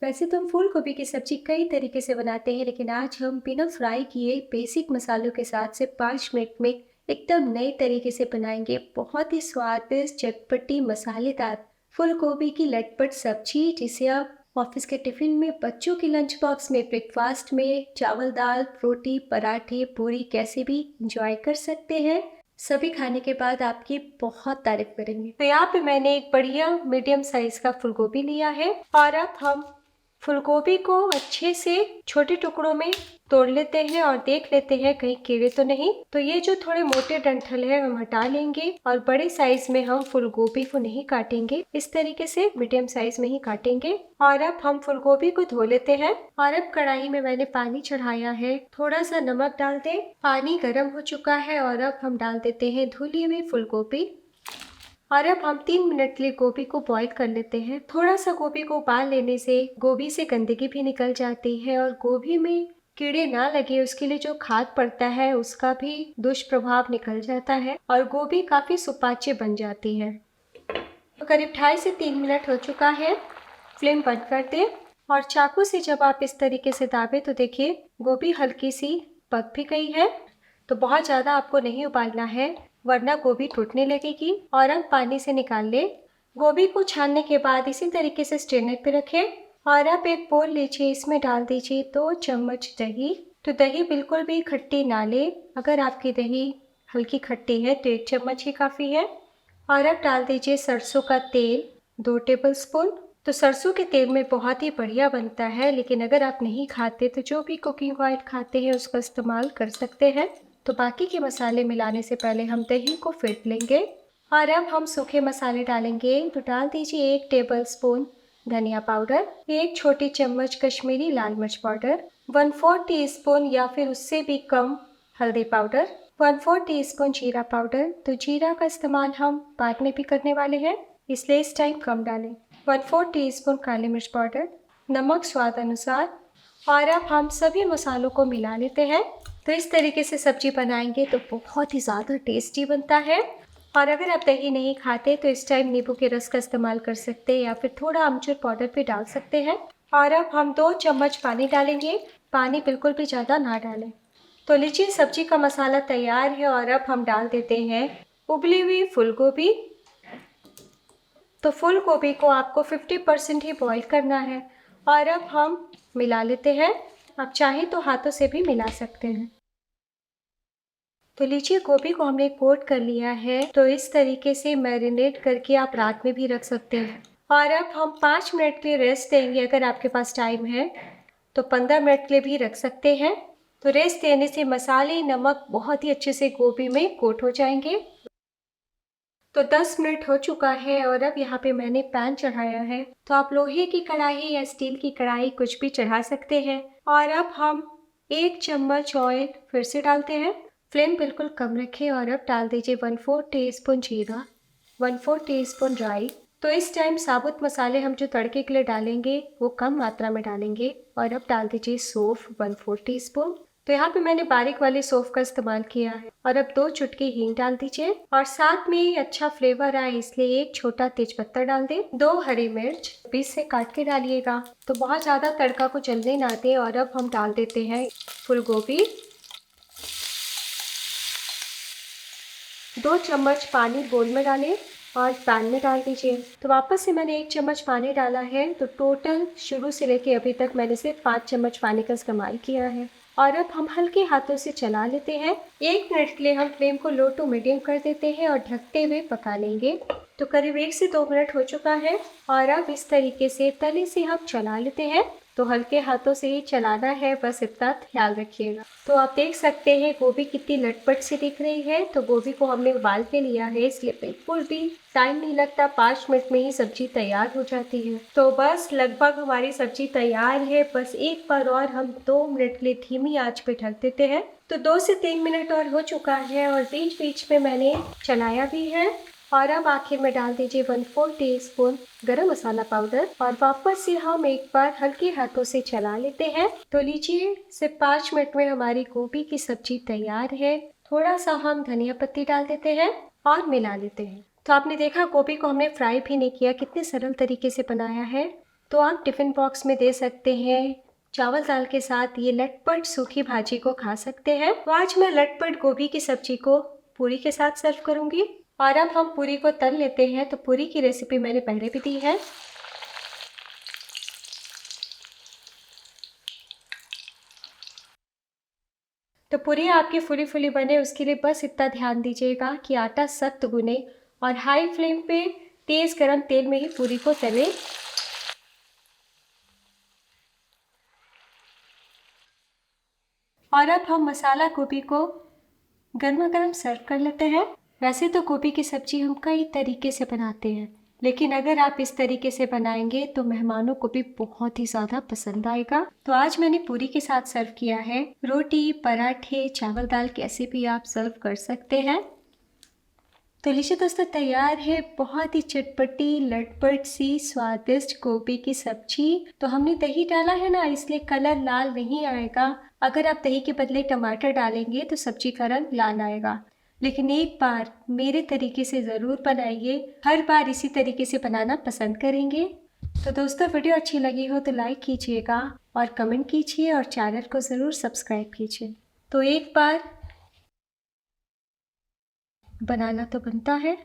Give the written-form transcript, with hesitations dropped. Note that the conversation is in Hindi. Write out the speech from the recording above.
वैसे तो हम फूल गोभी की सब्जी कई तरीके से बनाते हैं, लेकिन आज हम बिना फ्राई किए बेसिक मसालों के साथ से 5 मिनट में एकदम नए तरीके से बनाएंगे बहुत ही स्वादिष्ट चटपटी मसालेदार फूल गोभी की लटपट सब्जी, जिसे आप ऑफिस के टिफिन में, बच्चों के लंच बॉक्स में, ब्रेकफास्ट में चावल दाल रोटी पराठे पूरी कैसे भी इंजॉय कर सकते हैं। सभी खाने के बाद आपकी बहुत तारीफ करेंगे। तो यहाँ पे मैंने एक बढ़िया मीडियम साइज का फूल गोभी लिया है और अब हम फूलगोभी को अच्छे से छोटे टुकड़ों में तोड़ लेते हैं और देख लेते हैं कहीं कीड़े तो नहीं। तो ये जो थोड़े मोटे डंठल है हम हटा लेंगे और बड़े साइज में हम फूलगोभी को नहीं काटेंगे, इस तरीके से मीडियम साइज में ही काटेंगे। और अब हम फूलगोभी को धो लेते हैं और अब कढ़ाई में मैंने पानी चढ़ाया है, थोड़ा सा नमक डाल दें। पानी गर्म हो चुका है और अब हम डाल देते हैं धुली हुई फूलगोभी और अब हम 3 मिनट के लिए गोभी को बॉईल कर लेते हैं। थोड़ा सा गोभी को उबाल लेने से गोभी से गंदगी भी निकल जाती है और गोभी में कीड़े ना लगे उसके लिए जो खाद पड़ता है उसका भी दुष्प्रभाव निकल जाता है और गोभी काफी सुपाच्य बन जाती है। तो करीब 2.5 से 3 मिनट हो चुका है। फ्लेम बंद कर दें और चाकू से जब आप इस तरीके से दाबे तो देखिए गोभी हल्की सी पक भी गई है। तो बहुत ज़्यादा आपको नहीं उबालना है वरना गोभी टूटने लगेगी। और अब पानी से निकाल ले। गोभी को छानने के बाद इसी तरीके से स्ट्रेनर पे रखें और अब एक बोल लीजिए, इसमें डाल दीजिए 2 चम्मच दही। तो दही बिल्कुल भी खट्टी ना ले, अगर आपकी दही हल्की खट्टी है तो 1 चम्मच ही काफ़ी है। और अब डाल दीजिए सरसों का तेल 2 टेबलस्पून। तो सरसों के तेल में बहुत ही बढ़िया बनता है, लेकिन अगर आप नहीं खाते तो जो भी कुकिंग ऑयल खाते हैं उसका इस्तेमाल कर सकते हैं। तो बाकी के मसाले मिलाने से पहले हम दही को फेंट लेंगे और अब हम सूखे मसाले डालेंगे। तो डाल दीजिए 1 टेबलस्पून धनिया पाउडर, 1 छोटी चम्मच कश्मीरी लाल मिर्च पाउडर, 1/4 टीस्पून या फिर उससे भी कम हल्दी पाउडर, 1/4 टीस्पून जीरा पाउडर। तो जीरा का इस्तेमाल हम बाद में भी करने वाले हैं, इसलिए इस टाइम कम डालें। 1/4 टीस्पून काली मिर्च पाउडर, नमक स्वाद अनुसार। और अब हम सभी मसालों को मिला लेते हैं। तो इस तरीके से सब्जी बनाएंगे तो बहुत ही ज़्यादा टेस्टी बनता है। और अगर आप दही नहीं खाते तो इस टाइम नींबू के रस का इस्तेमाल कर सकते हैं या फिर थोड़ा अमचूर पाउडर भी डाल सकते हैं। और अब हम 2 चम्मच पानी डालेंगे, पानी बिल्कुल भी ज़्यादा ना डालें। तो लीजिए सब्जी का मसाला तैयार है और अब हम डाल देते हैं उबली हुई फूलगोभी। तो फूल गोभी को आपको 50% ही बॉईल करना है और अब हम मिला लेते हैं। आप चाहें तो हाथों से भी मिला सकते हैं। तो लीजिए गोभी को हमने कोट कर लिया है, तो इस तरीके से मैरिनेट करके आप रात में भी रख सकते हैं। और अब हम 5 मिनट के लिए रेस्ट देंगे, अगर आपके पास टाइम है तो 15 मिनट के लिए भी रख सकते हैं। तो रेस्ट देने से मसाले नमक बहुत ही अच्छे से गोभी में कोट हो जाएंगे। तो 10 मिनट हो चुका है और अब यहाँ पे मैंने पैन चढ़ाया है, तो आप लोहे की कढ़ाई या स्टील की कढ़ाई कुछ भी चढ़ा सकते हैं। और अब हम 1 चम्मच ऑयल फिर से डालते हैं। फ्लेम बिल्कुल कम रखें और अब डाल दीजिए 1/4 टीस्पून जीरा, 1/4 टीस्पून राई। तो इस टाइम साबुत मसाले हम जो तड़के के लिए डालेंगे वो कम मात्रा में डालेंगे। और अब डाल दीजिए सौंफ 1/4 टीस्पून। तो यहाँ पे मैंने बारीक वाले सौंफ का इस्तेमाल किया है। और अब 2 चुटकी हींग डाल दीजिए और साथ में अच्छा फ्लेवर आए इसलिए 1 छोटा तेजपत्ता डाल दें, 2 हरी मिर्च पीस से काट के डालिएगा। तो बहुत ज़्यादा तड़का को जलने ना दें। और अब हम डाल देते हैं फूल गोभी। 2 चम्मच पानी बोल में डालें और पैन में डाल दीजिए। तो वापस से मैंने 1 चम्मच पानी डाला है, तो टोटल शुरू से लेके अभी तक मैंने सिर्फ 5 चम्मच पानी का इस्तेमाल किया है। और अब हम हल्के हाथों से चला लेते हैं। 1 मिनट के लिए हम फ्लेम को लो टू मीडियम कर देते हैं और ढकते हुए पका लेंगे। तो करीब 1 से 2 मिनट हो चुका है और अब इस तरीके से तले से हम चला लेते हैं। तो हल्के हाथों से ही चलाना है, बस इतना ख्याल रखिएगा। तो आप देख सकते हैं गोभी कितनी लटपट सी दिख रही है। तो गोभी को हमने उबाल के लिया है, इसलिए बिल्कुल भी टाइम नहीं लगता, 5 मिनट में ही सब्जी तैयार हो जाती है। तो बस लगभग हमारी सब्जी तैयार है। बस एक बार और हम 2 मिनट के लिए धीमी आंच पे ढक देते हैं। तो 2 से 3 मिनट और हो चुका है और बीच बीच में मैंने चलाया भी है। और अब आखिर में डाल दीजिए 1/4 टीस्पून गरम मसाला पाउडर और वापस से हम एक बार हल्के हाथों से चला लेते हैं। तो लीजिए सिर्फ 5 मिनट में हमारी गोभी की सब्जी तैयार है। थोड़ा सा हम धनिया पत्ती डाल देते हैं और मिला लेते हैं। तो आपने देखा गोभी को हमने फ्राई भी नहीं किया, कितने सरल तरीके से बनाया है। तो आप टिफ़िन बॉक्स में दे सकते हैं। चावल दाल के साथ ये लटपट सूखी भाजी को खा सकते हैं। तो आज मैं लटपट गोभी की सब्जी को पूरी के साथ सर्व करूंगी। और अब हम पूरी को तल लेते हैं। तो पूरी की रेसिपी मैंने पहले भी दी है। तो पूरी आपकी फुली फुली बने उसके लिए बस इतना ध्यान दीजिएगा कि आटा सख्त गूने और हाई फ्लेम पे तेज़ गरम तेल में ही पूरी को तलें। और अब हम मसाला गोभी को गर्मा गर्म सर्व कर लेते हैं। वैसे तो गोभी की सब्जी हम कई तरीके से बनाते हैं, लेकिन अगर आप इस तरीके से बनाएंगे तो मेहमानों को भी बहुत ही ज़्यादा पसंद आएगा। तो आज मैंने पूरी के साथ सर्व किया है। रोटी, पराठे, चावल दाल कैसे भी आप सर्व कर सकते हैं। तो लीजिए दोस्तों, तैयार है बहुत ही चटपटी लटपट सी स्वादिष्ट गोभी की सब्जी। तो हमने दही डाला है ना, इसलिए कलर लाल नहीं आएगा। अगर आप दही के बदले टमाटर डालेंगे तो सब्जी का रंग लाल आएगा। लेकिन एक बार मेरे तरीके से ज़रूर बनाइए, हर बार इसी तरीके से बनाना पसंद करेंगे। तो दोस्तों, वीडियो अच्छी लगी हो तो लाइक कीजिएगा और कमेंट कीजिए और चैनल को ज़रूर सब्सक्राइब कीजिए। तो एक बार बनाना तो बनता है।